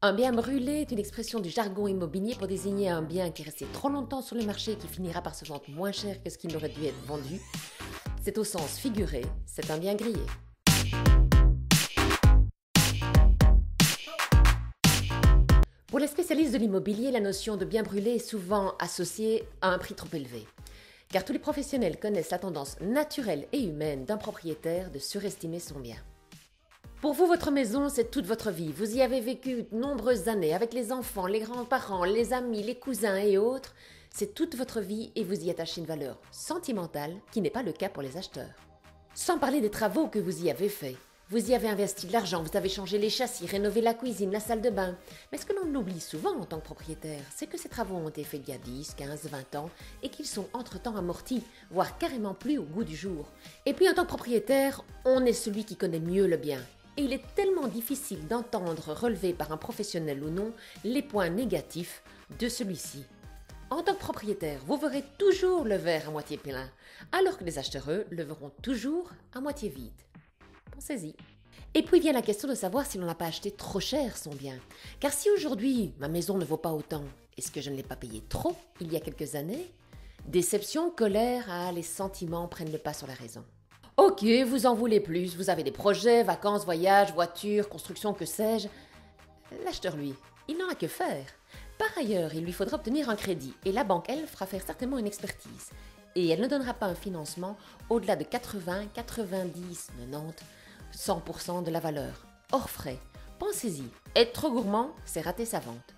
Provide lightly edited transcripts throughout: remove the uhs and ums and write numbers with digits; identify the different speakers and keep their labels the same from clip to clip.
Speaker 1: Un bien brûlé est une expression du jargon immobilier pour désigner un bien qui est resté trop longtemps sur le marché et qui finira par se vendre moins cher que ce qui n'aurait dû être vendu. C'est au sens figuré, c'est un bien grillé. Pour les spécialistes de l'immobilier, la notion de bien brûlé est souvent associée à un prix trop élevé. Car tous les professionnels connaissent la tendance naturelle et humaine d'un propriétaire de surestimer son bien. Pour vous, votre maison, c'est toute votre vie. Vous y avez vécu de nombreuses années avec les enfants, les grands-parents, les amis, les cousins et autres. C'est toute votre vie et vous y attachez une valeur sentimentale qui n'est pas le cas pour les acheteurs. Sans parler des travaux que vous y avez faits. Vous y avez investi de l'argent, vous avez changé les châssis, rénové la cuisine, la salle de bain. Mais ce que l'on oublie souvent en tant que propriétaire, c'est que ces travaux ont été faits il y a 10, 15, 20 ans et qu'ils sont entre-temps amortis, voire carrément plus au goût du jour. Et puis en tant que propriétaire, on est celui qui connaît mieux le bien. Et il est tellement difficile d'entendre relever par un professionnel ou non les points négatifs de celui-ci. En tant que propriétaire, vous verrez toujours le verre à moitié plein, alors que les acheteurs, eux, le verront toujours à moitié vide. Pensez-y. Et puis vient la question de savoir si l'on n'a pas acheté trop cher son bien. Car si aujourd'hui, ma maison ne vaut pas autant, est-ce que je ne l'ai pas payé trop il y a quelques années? Déception, colère, les sentiments prennent le pas sur la raison. Ok, vous en voulez plus, vous avez des projets, vacances, voyages, voitures, construction, que sais-je. L'acheteur, lui, il n'en a que faire. Par ailleurs, il lui faudra obtenir un crédit et la banque, elle, fera faire certainement une expertise. Et elle ne donnera pas un financement au-delà de 80, 90, 90, 100% de la valeur, hors frais. Pensez-y, être trop gourmand, c'est rater sa vente.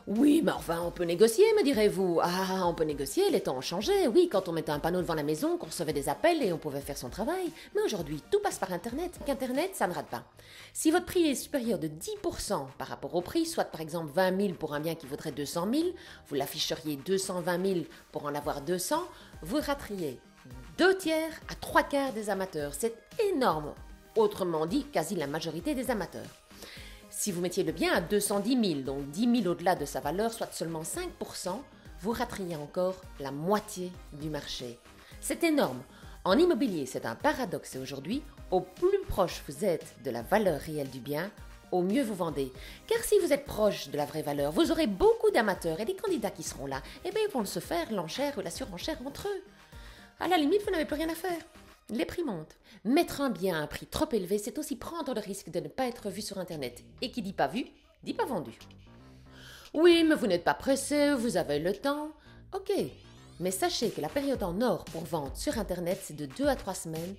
Speaker 1: Oui, mais enfin, on peut négocier, me direz-vous. Ah, on peut négocier, les temps ont changé. Oui, quand on mettait un panneau devant la maison, qu'on recevait des appels et on pouvait faire son travail. Mais aujourd'hui, tout passe par Internet. Internet, ça ne rate pas. Si votre prix est supérieur de 10% par rapport au prix, soit par exemple 20 000 pour un bien qui vaudrait 200 000, vous l'afficheriez 220 000 pour en avoir 200, vous rateriez 2/3 à 3/4 des amateurs. C'est énorme. Autrement dit, quasi la majorité des amateurs. Si vous mettiez le bien à 210 000, donc 10 000 au-delà de sa valeur, soit seulement 5%, vous rateriez encore la moitié du marché. C'est énorme. En immobilier, c'est un paradoxe et aujourd'hui, au plus proche vous êtes de la valeur réelle du bien, au mieux vous vendez. Car si vous êtes proche de la vraie valeur, vous aurez beaucoup d'amateurs et des candidats qui seront là. Eh bien, ils vont se faire l'enchère ou la surenchère entre eux. À la limite, vous n'avez plus rien à faire. Les prix montent. Mettre un bien à un prix trop élevé, c'est aussi prendre le risque de ne pas être vu sur Internet. Et qui dit pas vu, dit pas vendu. Oui, mais vous n'êtes pas pressé, vous avez le temps. Ok, mais sachez que la période en or pour vendre sur Internet, c'est de 2 à 3 semaines,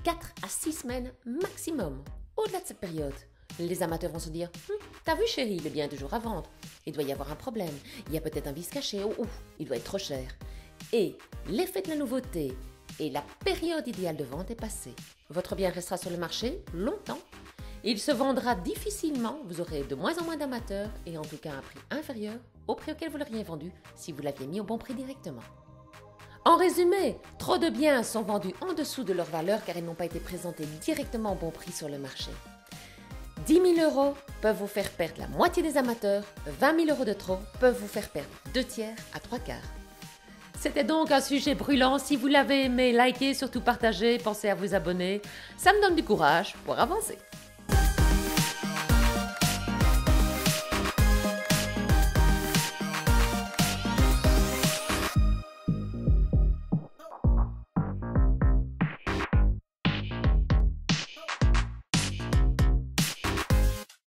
Speaker 1: 4 à 6 semaines maximum. Au-delà de cette période, les amateurs vont se dire « T'as vu chérie, le bien est toujours à vendre. Il doit y avoir un problème. Il y a peut-être un vice caché. Oh, il doit être trop cher. » Et l'effet de la nouveauté et la période idéale de vente est passée. Votre bien restera sur le marché longtemps. Il se vendra difficilement, vous aurez de moins en moins d'amateurs et en tout cas un prix inférieur au prix auquel vous l'auriez vendu si vous l'aviez mis au bon prix directement. En résumé, trop de biens sont vendus en dessous de leur valeur car ils n'ont pas été présentés directement au bon prix sur le marché. 10 000 € peuvent vous faire perdre la moitié des amateurs, 20 000 € de trop peuvent vous faire perdre 2/3 à 3/4. C'était donc un sujet brûlant. Si vous l'avez aimé, likez, surtout partagez, pensez à vous abonner. Ça me donne du courage pour avancer.